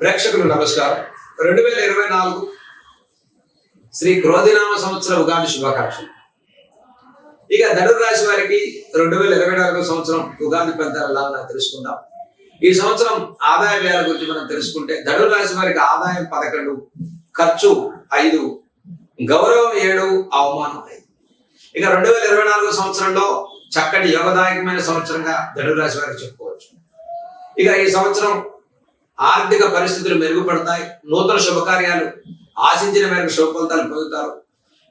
ప్రేక్షకులు నమస్కారం. 2024 శ్రీ క్రోధినామ సంవత్సర ఉగాది శుభాకాంక్షలు. ఇక ధనుర్ రాశి వారికి 2024 సంవత్సరం ఉగాది ఫలితాలు ఎలా ఉన్నాయో తెలుసుకుందాం. ఈ సంవత్సరం ఆదాయ వ్యయాల గురించి మనం తెలుసుకుంటే ధనుర్ రాశి వారికి ఆదాయం 11, ఖర్చు 5, గౌరవం 7, అవమానం 5. ఇక 2024 సంవత్సరంలో చక్కటి యోగదాయకమైన సంవత్సరంగా ధనుర్ రాశి వారికి చెప్పుకోవచ్చు. ఇక ఈ సంవత్సరం ఆర్థిక పరిస్థితులు మెరుగుపడతాయి. నూతన శుభకార్యాలు ఆశించిన మేరకు శుభ ఫలితాలు పొందుతారు.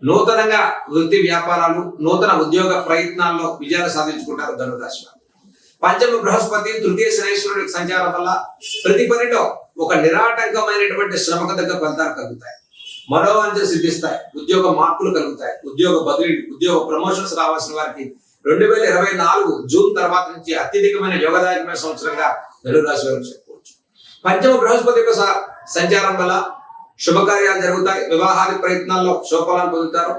నూతనంగా వృత్తి వ్యాపారాలు, నూతన ఉద్యోగ ప్రయత్నాల్లో విజయాలు సాధించుకుంటారు ధనుర్ రాశి వారు. పంచమ బృహస్పతి, తృతీయ శనైశ్వరుడి సంచారం వల్ల ప్రతి పనిలో ఒక నిరాటంకమైనటువంటి శ్రమకు తగ్గ ఫలితాలు కలుగుతాయి. మనోవాంఛలు సిద్ధిస్తాయి. ఉద్యోగ మార్పులు కలుగుతాయి. ఉద్యోగ బదిలీ, ఉద్యోగ ప్రమోషన్స్ రావాల్సిన వారికి 2024 జూన్ తర్వాత నుంచి అత్యధికమైన యోగదాయకమైన సంవత్సరంగా ధనుర్ రాశి వారికి చెప్పుకోవచ్చు. పంచమ బృహస్పతి యొక్క సంచారం వల్ల శుభకార్యాలు జరుగుతాయి. వివాహాది ప్రయత్నాల్లో శుభఫలాలు పొందుతారు.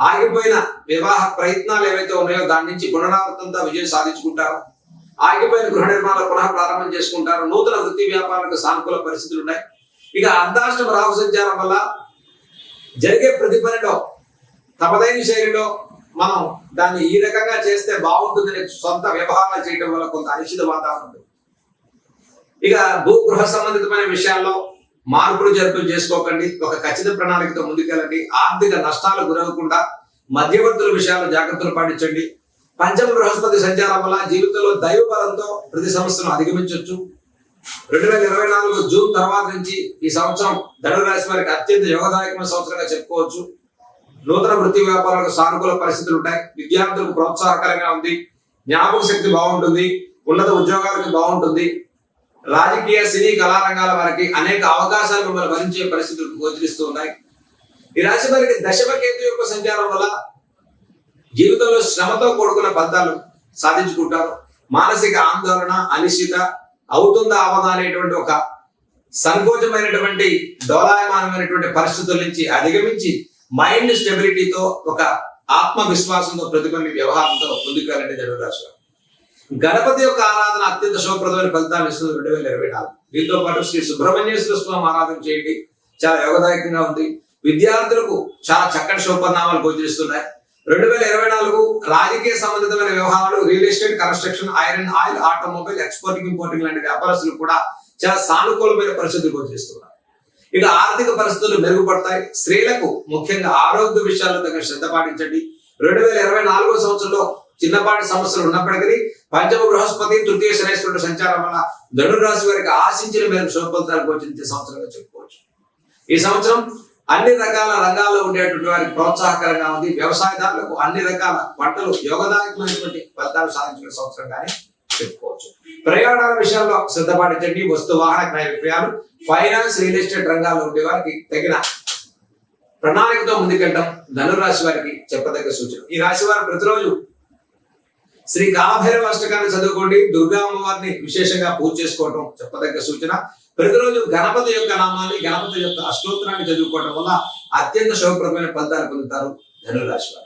ఆగిపోయిన వివాహ ప్రయత్నాలు ఏవైతే ఉన్నాయో దాని నుంచి పునరావృతంతో విజయం సాధించుకుంటారు. ఆగిపోయిన గృహ నిర్మాణాలు పునః ప్రారంభం చేసుకుంటారు. నూతన వృత్తి వ్యాపారాలకు సానుకూల పరిస్థితులు ఉన్నాయి. ఇక అర్ధాష్టమ రాహు సంచారం వల్ల జరిగే ప్రతి పనిలో తమదైన శైలిలో మనం దాన్ని ఈ రకంగా చేస్తే బాగుంటుందని సొంత వ్యవహారాలు చేయడం వల్ల కొంత అనిశ్చిత వాతావరణం ఉంటుంది. ఇక భూగృహ సంబంధితమైన విషయాల్లో మార్పులు జరుపులు చేసుకోకండి. ఒక ఖచ్చిత ప్రణాళికతో ముందుకెళ్ళండి. ఆర్థిక నష్టాలు గురవకుండా మధ్యవర్తుల విషయాల్లో జాగ్రత్తలు పాటించండి. పంచమ బృహస్పతి సంచారం వల్ల జీవితంలో దైవ బలంతో ప్రతి సమస్యను అధిగమించవచ్చు. 2024 జూన్ తర్వాత నుంచి ఈ సంవత్సరం ధనుర్ రాశి వారికి అత్యంత యోగదాయకమైన సంవత్సరంగా చెప్పుకోవచ్చు. నూతన వృత్తి వ్యాపారాలకు సానుకూల పరిస్థితులు ఉంటాయి. విద్యార్థులకు ప్రోత్సాహకరంగా ఉంది. జ్ఞాపక శక్తి బాగుంటుంది. ఉన్నత ఉద్యోగాలకు బాగుంటుంది. రాజకీయ, సినీ, కళారంగాల వారికి అనేక అవకాశాలు మిమ్మల్ని భరించే పరిస్థితులు గోచరిస్తూ ఉన్నాయి. ఈ రాశి వారికి దశమ కేతు యొక్క సంచారం వల్ల జీవితంలో శ్రమతో కూడుకున్న ఫలితాలు సాధించుకుంటారు. మానసిక ఆందోళన, అనిశ్చిత, అవుతుందా అవదా అనేటువంటి ఒక సంకోచమైనటువంటి డోలాయమానమైనటువంటి పరిస్థితుల నుంచి అధిగమించి మైండ్ స్టెబిలిటీతో, ఒక ఆత్మవిశ్వాసంతో, ప్రతిపన్ని వ్యవహారంతో ముందుకెళ్ళండి ధనుర్ రాశి వారు. గణపతి యొక్క ఆరాధన అత్యంత శుభప్రదమైన ఫలితాలు ఇస్తుంది 2024. దీంతో పాటు శ్రీ సుబ్రహ్మణ్యేశ్వర స్వామి ఆరాధన చేయండి. చాలా యోగదాయకంగా ఉంది. విద్యార్థులకు చాలా చక్కటి శుభపరిణామాలు గోచరిస్తున్నాయి. 2024 రాజకీయ సంబంధితమైన వ్యవహారాలు, real estate, construction, iron, oil, automobile, exporting, importing లాంటి వ్యాపారస్తులు కూడా చాలా సానుకూలమైన పరిస్థితులు గోచరిస్తున్నారు. ఇక ఆర్థిక పరిస్థితులు మెరుగుపడతాయి. స్త్రీలకు ముఖ్యంగా ఆరోగ్య విషయాల్లో తగిన శ్రద్ధ పాటించండి. 2024 సంవత్సరంలో చిన్నపాటి సమస్యలు ఉన్నప్పటికీ పంచమ బృహస్పతి, తృతీయ శనైశ్వరుడు సంచారం వల్ల ధనుర్ రాశి వారికి ఆశించిన మేరకు శుభ ఫలితాలు గోచరించే సంవత్సరంగా చెప్పుకోవచ్చు. ఈ సంవత్సరం అన్ని రకాల రంగాల్లో ఉండేటువంటి వారికి ప్రోత్సాహకరంగా ఉంది. వ్యవసాయదారులకు అన్ని రకాల పంటలు యోగదాయకమైనటువంటి ఫలితాలు సాధించిన సంవత్సరంగానే చెప్పుకోవచ్చు. ప్రయాణాల విషయాల్లో శ్రద్ధ పాటించండి. వస్తు వాహన క్రయ విక్రయాలు, ఫైనాన్స్, రియల్ ఎస్టేట్ రంగాల్లో ఉండే వారికి తగిన ప్రణాళికతో ముందుకెళ్ళడం ధనుర్ రాశి వారికి చెప్పదగ్గ సూచన. ఈ రాశి వారు ప్రతిరోజు శ్రీ కాలభైరవ అష్టకాన్ని చదువుకోండి. దుర్గా అమ్మవారిని విశేషంగా పూజ చేసుకోవడం చెప్పదగ్గ సూచన. ప్రతిరోజు గణపతి యొక్క నామాన్ని, గణపతి యొక్క అష్టోత్తరాన్ని చదువుకోవడం వల్ల అత్యంత శుభప్రదమైన ఫలితాలు పొందుతారు ధనుర్ రాశి వారు.